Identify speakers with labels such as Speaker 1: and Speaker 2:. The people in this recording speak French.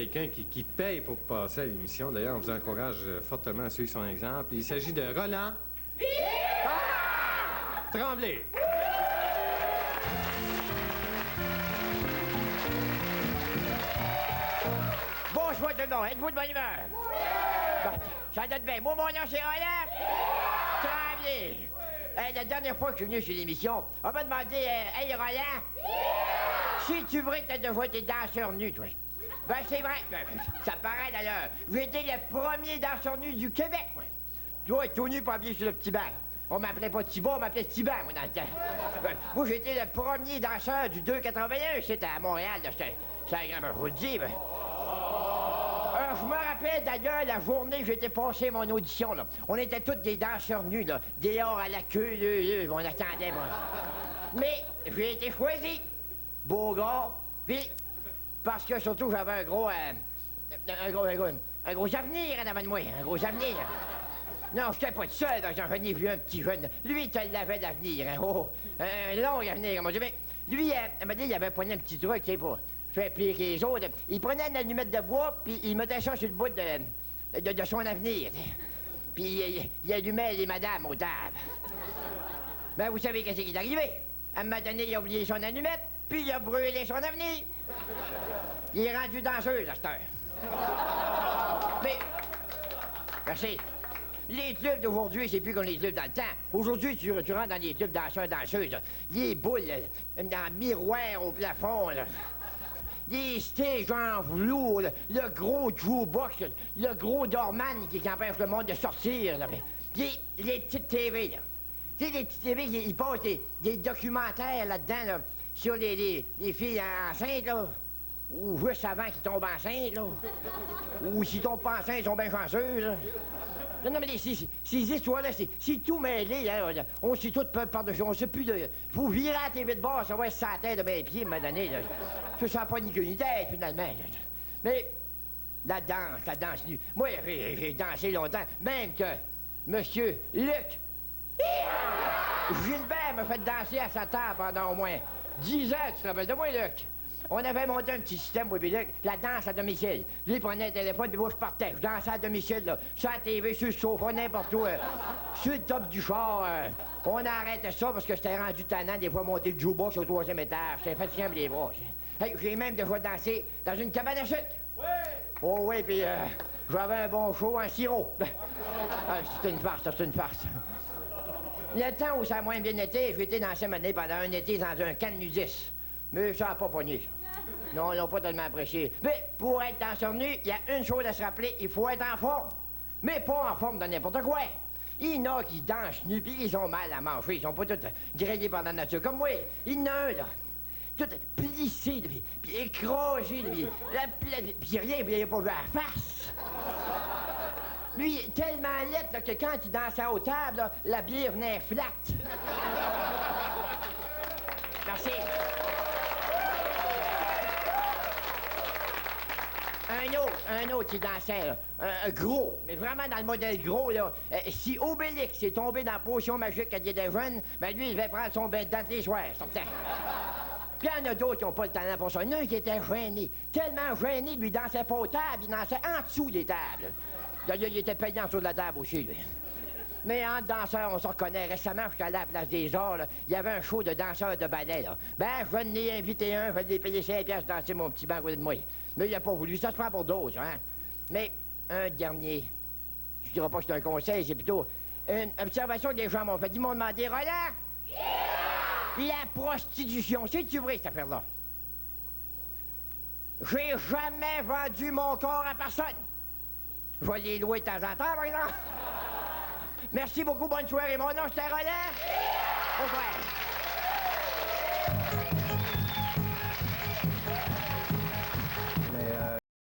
Speaker 1: quelqu'un qui paye pour passer à l'émission. D'ailleurs, on vous encourage fortement à suivre son exemple. Il s'agit de Roland Tremblay.
Speaker 2: Bonjour tout le monde, êtes-vous de bonne humeur? Bon, ça donne bien. Moi, mon nom, c'est Roland Tremblay. Hey, la dernière fois que je suis venu sur l'émission, on m'a demandé, hey Roland, si tu vrai que t'as déjà été danseur nu, toi? Ben, c'est vrai. Ben, ça paraît d'ailleurs. J'ai été le premier danseur nu du Québec, moi. Tu vois, tout nu, pas habillé sur le petit banc. On m'appelait pas Thibault, on m'appelait Thiban, moi, dans le temps. Ben, moi, j'ai été le premier danseur du 281, c'était à Montréal, là. Je vous le dis, ben. Je me rappelle d'ailleurs la journée où j'étais passé mon audition, là. On était tous des danseurs nus, là. Dehors à la queue, on attendait, moi. Mais j'ai été choisi. Beau gars. Puis, parce que surtout j'avais un gros avenir en avant de moi. Un gros avenir. Non, j'étais pas tout seul, j'en ai vu un petit jeune. Lui, il l'avait d'avenir, hein. Oh, un long avenir, moi. Mais lui, elle m'a dit, il avait poigné un petit truc, tu sais, pour faire plier les autres. Il prenait une allumette de bois, puis il mettait ça sur le bout de son avenir. Puis il allumait les madames aux tables. Ben, vous savez qu'est-ce qui est arrivé? À un moment donné, il a oublié son allumette, puis il a brûlé son avenir. Il est rendu danseuse à cette heure. Mais, merci. Les clubs d'aujourd'hui, c'est plus comme les clubs dans le temps. Aujourd'hui, tu rentres dans les clubs danseurs-danseuses, les boules dans miroir au plafond, là. Les stages en velours, le gros jukebox, le gros doorman qui empêche le monde de sortir, là. Les petites TV, là. Tu sais, les petites TV, ils passent des documentaires là-dedans, là, sur les filles enceintes, là. Ou juste avant qu'ils tombent enceintes, là. Ou s'ils tombent pas enceintes, ils sont bien chanceuses, là. Non, mais ces histoires-là, c'est tout mêlé, hein. On sait tout par-dessus, on sait plus de... Faut virer à la TV de bord, ça va être sa tête de mes pieds, m'a donné, là. Ça sent pas ni queue ni tête, finalement. Là. Mais la danse nue. Moi, j'ai dansé longtemps, même que Monsieur Luc Gilbert m'a fait danser à sa table pendant au moins 10 ans, tu te rappelles de moi, Luc? On avait monté un petit système, oui, Luc, la danse à domicile. Lui, il prenait le téléphone, puis moi, je partais. Je dansais à domicile, là, sur la TV, sur le sofa, n'importe où, sur le top du char. On arrêtait ça parce que c'était rendu tannant, des fois, monter le jukebox au 3e étage. J'étais fatigué avec les bras. Hey, j'ai même déjà dansé dans une cabane à sucre. Oui! Oh oui, puis j'avais un bon show en sirop. C'était une farce, c'est une farce. Le temps où ça a moins bien été, j'ai été dansé maintenant pendant un été dans un camp de nudistes. Mais ça n'a pas pogné, ça. Non, ils n'ont pas tellement apprécié. Mais pour être danseur nu, il y a une chose à se rappeler, il faut être en forme. Mais pas en forme de n'importe quoi. Il y en a qui dansent nus, puis ils ont mal à manger. Ils sont pas tous grillés par la nature comme moi. Il y en a un, là, tout plissé, puis écrasé, puis rien, puis il n'a pas vu la face. Lui, tellement laid là, que quand il dansait aux tables, là, la bière venait flat. Merci. Un autre qui dansait, là, un gros, mais vraiment dans le modèle gros, là. Si Obélix est tombé dans la potion magique quand il était jeune, ben lui, il devait prendre son bain de dents tous les soirs, sortant. Puis il y en a d'autres qui n'ont pas le talent pour ça. Il y en a un qui était gêné, tellement gêné, lui, il dansait pas aux tables, il dansait en dessous des tables. D'ailleurs, il était payé en dessous de la table aussi, lui. Mais en danseur, on se reconnaît. Récemment, je suis allé à la Place des Arts, là. Il y avait un show de danseurs de ballet, là. Ben, je n'ai invité un, je l'ai payé 5 piastres danser mon petit banc à côté de moi. Mais il n'a pas voulu. Ça se prend pour d'autres, hein. Mais un dernier, je dirais pas que c'est un conseil, c'est plutôt une observation que les gens m'ont fait. Ils m'ont demandé, Roland, la prostitution, c'est-tu vrai, cette affaire-là? J'ai jamais vendu mon corps à personne. Je vais les louer de temps en temps, par exemple. Merci beaucoup, bonne soirée. Mon nom, c'était Roland. Bonsoir.